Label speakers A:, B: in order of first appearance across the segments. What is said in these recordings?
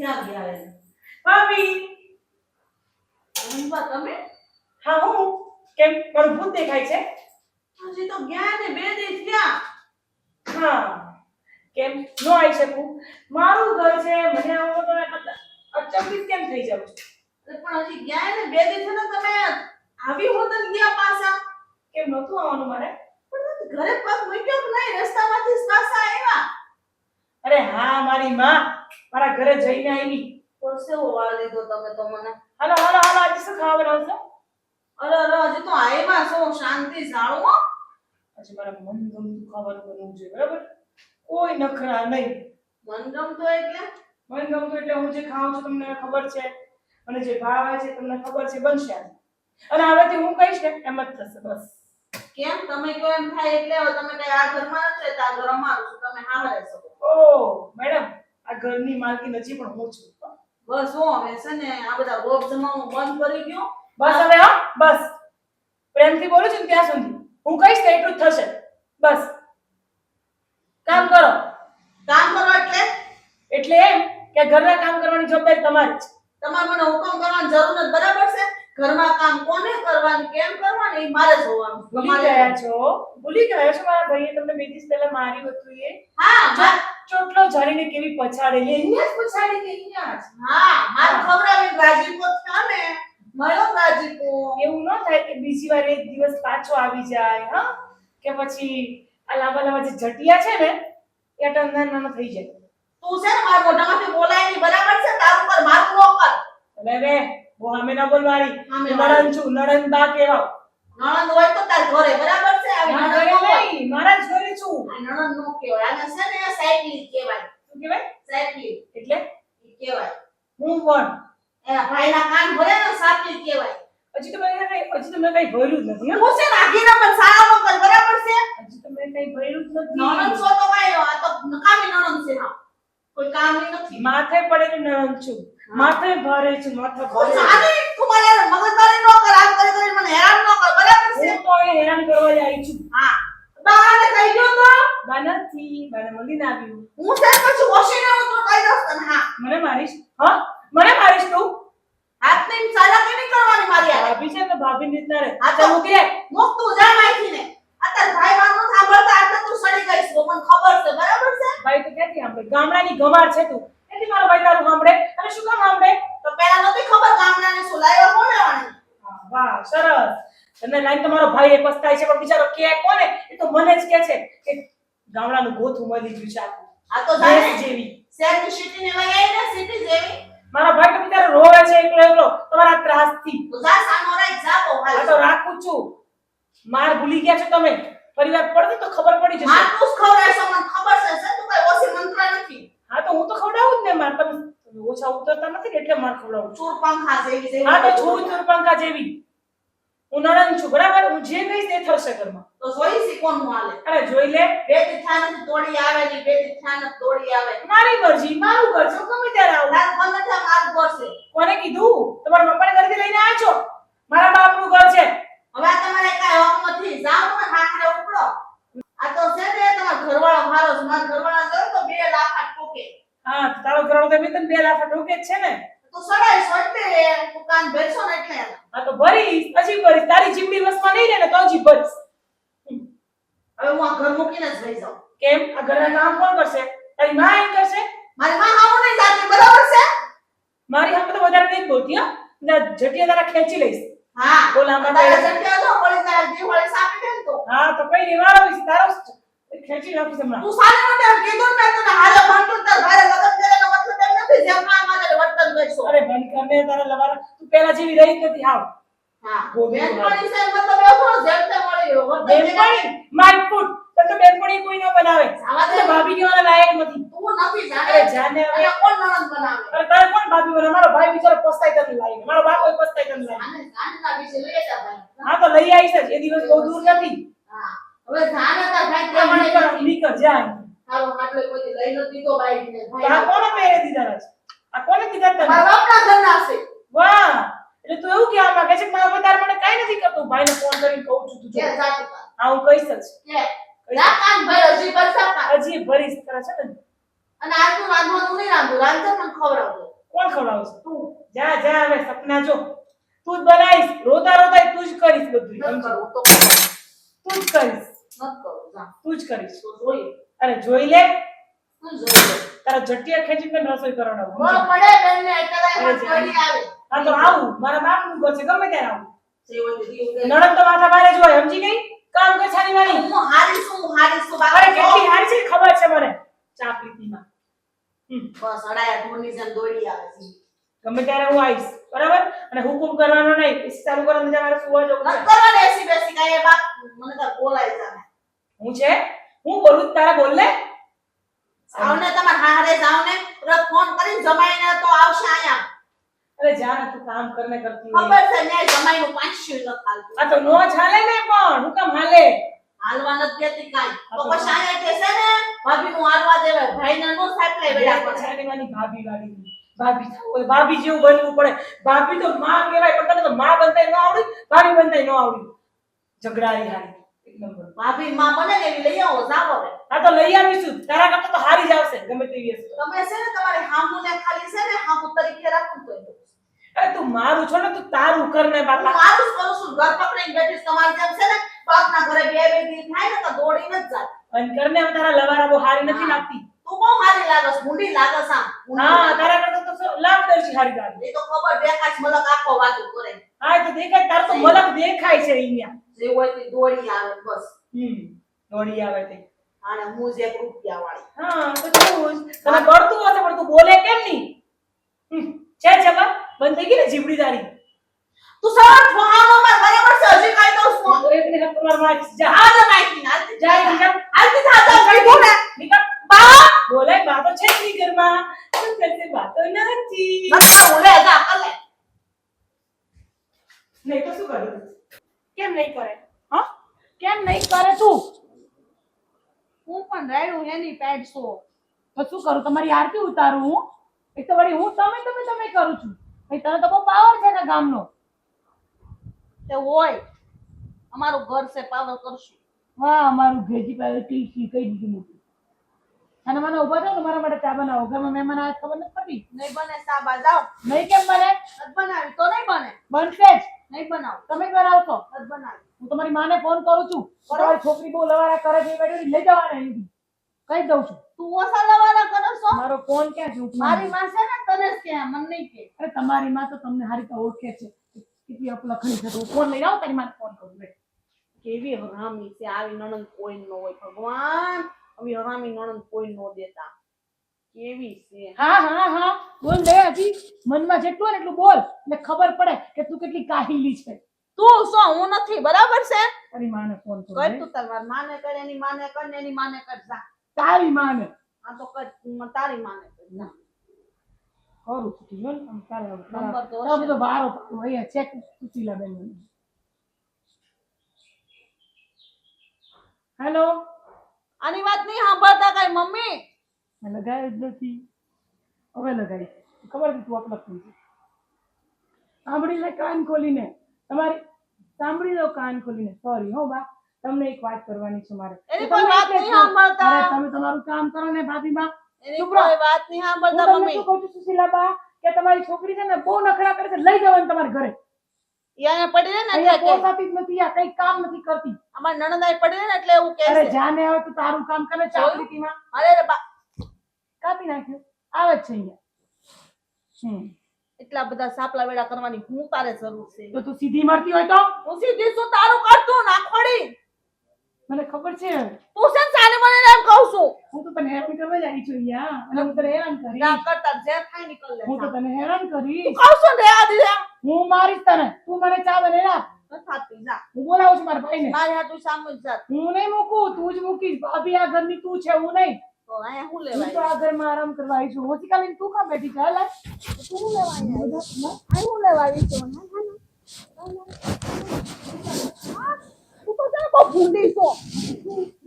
A: ક્યાં ગયા રે
B: ભાભી
A: અંબા તમે
B: હા હું કેમ મારું ભૂત દેખાય છે
A: હજી તો ગયા ને 2 દિવસ થયા
B: હા કેમ નો આવી શકું મારું ઘર છે મને આવો તો અચંબિત કેમ થઈ જાઉં છું
A: પણ હજી ગયા ને 2 દિવસ ને તમે આવી હોત ને ગયા પાછા
B: કેમ નહોતું આવવાનું મારે
A: પણ ઘરે પગ મૂક્યો કે નહીં રસ્તામાંથી જ પાછા આવ્યા
B: અરે હા મારી માં મારા ઘરે જઈને આવી
A: પરસેવો વાળ લીધો તમે તો મને
B: હાલો હાલો હાલો આજે શું ખાવા બનાવશો
A: અરે હજી તો આવ્યા છો શાંતિ જાળવો
B: આજે મારા મન ગમતું ખાવાનું બનવું જોઈએ બરાબર કોઈ નખરા નહીં
A: મન ગમતો એટલે
B: મન ગમતું એટલે હું જે ખાઉં છું તમને ખબર છે મને જે ભાવે છે તમને ખબર છે બનશે આજે અને હવેથી હું કહીશ ને એમ જ થશે બસ
A: કેમ તમે કહો એમ થાય એટલે હવે તમે કઈ આ ઘરમાં નથી રહેતા આ ઘર અમારું છે તમે હારે શકો
B: ઓ મેડમ આ ઘરની માલકીન હજી પણ હું છું
A: બસ હું હવે છે ને આ બધા રોગ જમાવું બંધ કરી ગયો
B: બસ હવે હા બસ પ્રેમથી બોલું છું ને ત્યાં સુધી હું કહીશ ને એટલું જ થશે બસ કામ કરો એટલે એમ કે ઘરના કામ કરવાની જવાબદારી તમારી છે
A: તમારે મને હુકમ કરવાની જરૂર નથી બરાબર છે ઘરમાં કામ કોને કરવાનું કેમ કરવાનું એ મારે જોવાનું
B: ભૂલી ગયા છો મારા ભાઈએ તમને 2 દિવસ પહેલા મારી હતું એ
A: હા
B: ચોટલો ઝાડીને કેવી પછાડેલી અહીંયા જ પછાડી ગઈ અહીંયા જ
A: હા માર ખવડાવી રાજીપો થા ને મળ્યો રાજીપો
B: એવું ન થાય કે બીજી વાર એક દિવસ પાછો આવી જાય હા કે પછી આ લાંબા લાંબા જે જટિયા છે ને એ ટંગાના થઈ જાય
A: તું છે ને મારા મોઢામાંથી બોલાય નહીં બરાબર છે તારું પર મારું નો કર
B: અલે વે બો અમે ના બોલ મારી નણંદ છું નણંદ બા કેવા
A: નણંદ હોય તો તાર ઘરે બરાબર છે આવી
B: ના
A: નણંદ
B: ઘરે
A: નો હોય
B: નહીં મારા જ ઘરે છું
A: આ નણંદ નો કહેવાય આને છે ને સાયકલી કહેવાય
B: શું કહેવાય
A: સાયકલી
B: એટલે
A: ઈ કહેવાય
B: હું કોણ
A: એના ભાઈના કાન ભરે ને સાપલી કહેવાય
B: હજી તો મેં કઈ ભર્યું જ નથી
A: હું છે રાખીને પણ સારા નો કર બરાબર છે
B: હજી તો મેં કઈ ભર્યું જ નથી
A: નણંદ છો તો કાઈ આ તો નકામી નણંદ છે હા કોઈ કામની નથી
B: માથે પડેલી નણંદ છું માથે ભારે છું માથે ભારે
A: સાને તું મને મગજમારી નો કર આમ કરી મને હેરાન નો કર બરાબર છે
B: હું તો એ હેરાન કરવા આવી છું
A: હા બાને કહી ગયો તો
B: બાનાથી બાને મળીને આવ્યું
A: હું છે પછી વોશિંગ નો તો કહી દઉં તને હા
B: મને મારીશ હા મને મારીશ તું
A: હાથ ને ચાલાકી નહીં કરવાની મારી આ
B: ભાભી છે ને ભાભી રીતના રહે
A: આ તો
B: ચાલ મૂકી દે
A: મુક તું જા માઈથી ને અત્યારે ભાઈ વાત નો સાંભળતા આટલે તું સડી ગઈશ તો મને ખબર છે બરાબર છે
B: ભાઈ તો ક્યાંથી સાંભળે ગામડાની ગમાર છે તું એટલે મારો ભાઈ તારું સાંભળે અને શું કામ સાંભળે
A: તો પેલા નહોતી ખબર ગામડાને સુલાયો કોણ લેવાની
B: વાહ સરસ તને લાઈન તમારો ભાઈ એ પસ્તાય છે પણ બિચારો કે કોને એ તો મને જ કે છે કે ગામડાનું ગોથું મળી ગયું છે આખું
A: આ તો જાણે
B: જેવી
A: શહેરની સિટી ને લઈ આવી ને સિટી જેવી
B: મારા ભાઈ તો બિચારો રોવે છે એકલો તમારા ત્રાસથી
A: તો જા સાનો રાખ જાવો
B: આ
A: હાલ
B: તો રાખું છું માર ભૂલી ગયા છો તમે પરિવાર પડશે તો ખબર પડી જશે
A: માર તું ખવડાવશો મને ખબર છે તું કઈ ઓછી મંત્ર નથી
B: હા તો હું તો ખવડાવું જ ને માર તમે ઓછા ઉતરતા નથી ને એટલે માર ખવડાવું
A: ચોર પંખા જેવી જેવી
B: હા તો છું ચુરપંખા જેવી હું નણંદ છું બરાબર હું જે કહીશ તે થશે ઘરમાં
A: તો જોઈ સી કોણ હાલે
B: અરે જોઈ લે
A: બે તિથાન તોડી આવે ની બે તિથાન તોડી આવે
B: મારી મરજી મારું ઘર છે હું ગમે ત્યારે આવું
A: તાર બંધ થા મારું કરશે
B: કોને કીધું તમારા પપ્પાને ઘરેથી લઈને આવ્યા છો મારા બાપનું ઘર છે
A: હવે આ તમારે કાઈ હક નથી જાવ તમે હાથરે ઉપડો આ તો છે ને તમાર ઘરવાળો મારો છે માર ઘરવાળા જોઈ તો 2 લાખ ઠોકે
B: હા તારો ઘરવાળો તો મેં તને 2 લાખ ઠોકે જ છે ને
A: તું સડાઈ સોટે તું કાન ભરશો ને એટલે
B: હા તો ભરીશ હજી ભરીશ તારી જીવડી વસમાં નહીં રહે ને તો હજી ભરીશ
A: હવે હું આ ઘર મૂકીને જ લઈ જાઉં
B: કેમ આ ઘરના કામ કોણ કરશે તારી માં એમ કરશે
A: મારી માં હામો નહીં જાતી બરાબર છે
B: મારી હામે તો વધારે નહીં બોલતી હા ને જટિયા તારા ખેંચી લઈશ
A: હા
B: બોલા માં
A: તારા જટ્યા તો પડી તારા દીવાળી સાપી દે ને તો
B: હા તો કઈ નિવારો હોય તારો ખેંચી નાખીશ હમણાં
A: તું સાલે માટે કીધું ને તને હાલે ભાંડું તાર ભારે લગન કરેલો મતલબ એમ નથી જેમ માં મારે વર્તન કરશો
B: અરે બંધ કરને તારા લવારા તું પહેલા જેવી રહી જ નથી હાવ
A: હા
B: ગોબી
A: બેનપણી છે મતલબ એવો જેમ તે મળ્યો વર્તન
B: બેનપણી માય ફૂટ તો બેનપણી કોઈ ન બનાવે
A: આવા દે.
B: તો ભાભી કેવાના લાયક નથી
A: તું નથી જાણે
B: અરે જાને હવે
A: અને કોણ નણંદ બનાવે
B: અરે તારે કોણ ભાભી બને મારો ભાઈ બિચારો પસ્તાય તને લાવીને મારો બાપ કોઈ પસ્તાય તને લાવીને
A: આને જાણના વિશે લઈ જા ભાઈ
B: હા તો લઈ આવીશ જ એ દિવસ બહુ દૂર નથી
A: હા હવે જાણે તાર ભાઈ
B: આ
A: પ્રમાણે
B: નીકળ જા
A: તારો માટલો કોઈ લઈ ન દીધો બાઈ ને
B: તો આ કોને પહેરે દીધા છે આ કોને દીધા તને
A: મારા બાપના ઘરના છે
B: વાહ એટલે તું એવું કહેવા માંગે છે કે મારા વધારે મને કાઈ નથી કરતું ભાઈને ફોન કરીને કહું છું તું
A: કે
B: જો
A: જાતું
B: હા હું કહીશ જ
A: કે રાકાન ભાઈ હજી બરસાત
B: હજી ભરીશ તારા છે ને
A: અને આજનું રાંધવાનું નહીં રાંધું રાંધણ મને ખવડાવજો
B: કોણ ખવડાવશે?
A: તું
B: જા જા હવે સપના જો. તું જ બનાવીશ. રોતા રોતા તું જ કરીશ બધું.
A: ન
B: સમજી?
A: કરું તો
B: તું જ કરીશ.
A: ન કરું જા
B: તું જ કરીશ.
A: તો જોઈ
B: અરે જોઈ લે.
A: તું જોઈ લે.
B: તારા જટિયા ખેંચીને રસોઈ કરવાનો.
A: બહુ પડે બેન ને એટલે
B: અરે
A: કઈ
B: જા.
A: પડી આવે
B: હા તો આવું. મારા બાપનું ઘર છે ગમે ત્યારે આવું.
A: સેવતી દીવ દે
B: નણંદ તો માથા ભારે જ હોય સમજી ગઈ? કામ કર છાની વાળી.
A: હું હારીશું
B: અરે કેટલી હારી છે ખબર છે મને. ચા પીતીમાં.
A: બસ અડાયા ઢોરની જેમ દોડી આવે છે
B: ગમે ત્યારે હું આવીશ બરાબર અને હુકુમ કરવાનો નહીં એસી ચાલુ કરવાનું છે મારે સુવા જવું છે.
A: ન કરવા દે એસી બેસી કાંઈ એ બાપ મને તો બોલાય જાને
B: હું છે હું બોલું તારા બોલ લે.
A: આવને તમાર હારે જાવને તરત ફોન કરીને જમાઈને તો આવશે આયા
B: અરે જા ને તું કામ કરને કરતી હોય.
A: ખબર છે ને જમાઈનું 500 ન ખાલતું
B: આ તો નો ચાલે ને પણ હું કામ હાલે.
A: હાલવા નથી દેતી કાંઈ તો પછી આયા કે છે ને ભાભીનું હાલવા દેવે ભાઈને નો સાપલે વેડા પડે
B: છાની વાની ભાભી વાળી ભાભી થવું હોય ભાભી જેવું બનવું પડે. ભાભી તો માં કહેવાય પણ તને તો માં બનતાય ન આવડી ભાભી બનતાય ન આવડી. ઝઘડારી હારી એક નંબર.
A: ભાભી માં બને ને એવી લઈ આવો જાવ હવે
B: આ તો લઈ આવીશું તારા કરતા તો હારી જ આવશે ગમે તેવી હશે.
A: તમે છે ને તમારી હામુને ખાલી છે ને હામુ તરીકે રાખું તો
B: અરે તું મારું છો ને તું તારું કર ને
A: હું
B: બાપા.
A: મારું જ કરું છું ઘર પકડીને બેઠીશ તમારી જેમ છે ને બાપના ઘરે બે દી થાય ને તો દોડીને જ જાય
B: અને કરને હવે તારા લવારા બહુ હારી નથી લાગતી.
A: તું બહુ મારી લાગસ મુંડી લાગસ આમ
B: હા તારા કરતા તો લાગદર છે હારી ગાડી.
A: એ તો ખબર દેખાશ મલક આખો વાતું કરે
B: હા એ તો દેખાય તાર તો મલક દેખાય છે અહીંયા.
A: જે હોય તે દોડી આવે બસ
B: દોડી આવે તે.
A: અને હું જ 1 રૂપિયા વાળી
B: હા તો તું તને પડતું હશે પણ તું બોલે કેમ નહીં? છે જબા બંધ થઈ ગઈ ને જીબડી તારી.
A: તું સવાર ફોહાનો માં બરાબર છે હજી કાઈ તો ફોન
B: તો એક ને તમાર માં જા
A: આ જ નાખી નાખી
B: જા નીકળ.
A: આલતી થાતા કઈ બોલે
B: નીકળ.
A: બા
B: બોલે બાતો છે જ નહીં ઘરમાં. શું કરશે બાતો નથી.
A: મત બોલે જા કલે
B: નહીં તો શું કરું? કેમ નહીં કરે? હા કેમ નહીં કરે તું?
A: હું પણ રાયડું હેની પેડસો
B: તો શું કરું? તમારી આરતી ઉતારું હું? એક તો વળી હું તમે કરું છું. ભાઈ તને તો બહુ પાવર છે ને ગામનો.
A: તે હોય અમારું ઘર છે પાવર કરશું
B: હા અમારું ભેજી પાવર ટીસી કઈ દીધું મોટું. અને મને ઉભા થાવ ને મારા માટે ચા બનાવો. ઘરમાં મહેમાન આવે ખબર નથી પડતી.
A: નહીં બને સાબા જાઓ
B: નહીં કેમ બને?
A: અદ બનાવી તો નહીં બને
B: બનશે જ.
A: નહીં બનાવ
B: તમે જ બનાવશો.
A: અદ બનાવી
B: હું તમારી માને ફોન કરું છું. તમારી છોકરી બહુ લવારા કરે છે એ બેઠી લઈ જવાના અહીંથી. કહી દઉં છું.
A: તું ઓસા લવાના કરો છો
B: મારો ફોન ક્યાં છે?
A: મારી માં છે ને તને જ કે મન નહીં કે
B: અરે તમારી માં તો તમને હારી તો ઓળખે છે. કેટલી અપલખણી છે. હું ફોન લઈ આવું તારી માને ફોન કરું લે.
A: કેવી હરામી છે આવી નણંદ કોઈ ન હોય ભગવાન આવી હરામી નણંદ કોઈ નો દેતા કેવી છે
B: હા બોલ દે હજી મનમાં જેટલું હોય ને એટલું બોલ એટલે ખબર પડે કે તું કેટલી કાહિલી છે.
A: તું શું હું નથી બરાબર છે
B: તારી માને ફોન કર
A: કર તું તાર માને કર એની માને કર ને એની માને કર જા
B: તારી માને
A: આ તો કર તારી માને કર જા
B: કરું છું જો આમ તારા
A: નંબર તો
B: તારા
A: હશે.
B: બધો વારો પાડો અહીંયા ચેક સુશીલા બેન. હેલો
A: આની વાત નહીં સાંભળતા કઈ મમ્મી
B: મેં લગાવ્યો જ નથી. હવે લગાવી ખબર હતી તું અપલખણી છે. સાંભળી લે કાન ખોલીને. તમારી સાંભળી લો કાન ખોલીને. સોરી હો બા તમને એક વાત કરવાની છે મારે.
A: એની કોઈ વાત નહીં સાંભળતા
B: અરે તમે તમારું કામ કરો ને ભાભીમાં.
A: એની કોઈ વાત નહીં
B: હું
A: સાંભળતા
B: તમને
A: મમ્મી
B: શું કહું છું સુશીલા બા કે તમારી છોકરી છે ને બહુ નખરા કરે છે. લઈ જવાનું તમારા ઘરે.
A: યાને પડી રહે ને
B: અહીંયા
A: એટલે કે
B: પોસાતી જ નથી. આ કઈ કામ નથી કરતી.
A: અમાર નણંદાઈ પડી રહે ને એટલે એવું કહે
B: અરે
A: છે
B: જાને આવે તો તારું કામ કરે ચાકરીમાં
A: અરે રે બા
B: કાપી નાખ્યું. આવે જ છે અહીંયા.
A: એટલા બધા સાપલા વેડા કરવાની હું તારે જરૂર છે
B: તો તું સીધી મળતી હોય તો
A: હું સીધી શું તારું કરતું નાખોડી
B: મને ખબર છે.
A: તું છે ને સાને મને એમ કહું છું
B: હું તો તને હેરાન કરવા જ આવી છું અહીંયા. અને હું તને હેરાન
A: ના
B: કરીશ.
A: કરતા જે થાય નીકળ લે
B: હું તો તને હેરાન કરીશ.
A: કહું છું ને આ દીધા
B: હું મારીશ તને. તું મને ચા બનાવી આપ.
A: થાતી જા
B: હું બોલાવું છું મારા ભાઈને.
A: મારી હાટુ સામું જ જાત
B: હું નહીં મૂકું. તું જ મૂકીશ. ભાભી આ ઘરની તું છે હું નહીં.
A: તો અહીંયા હું
B: હું તો
A: લેવાય
B: આ ઘરમાં આરામ કરવા આવી છું. હોતી કાલે તું કામ બેઠી છે હાલ હાલ.
A: તું લેવાય આ હું લેવાય તો તું તો જાણે બહુ ભૂંડી છો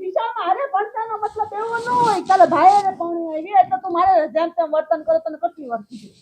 A: વિશાલ મારે ભણતાનો મતલબ એવો ન હોય કાલે ભાઈ ને પાણી આવી એટલે તું મારે જેમ તેમ વર્તન કરે તને કેટલી વાર કીધું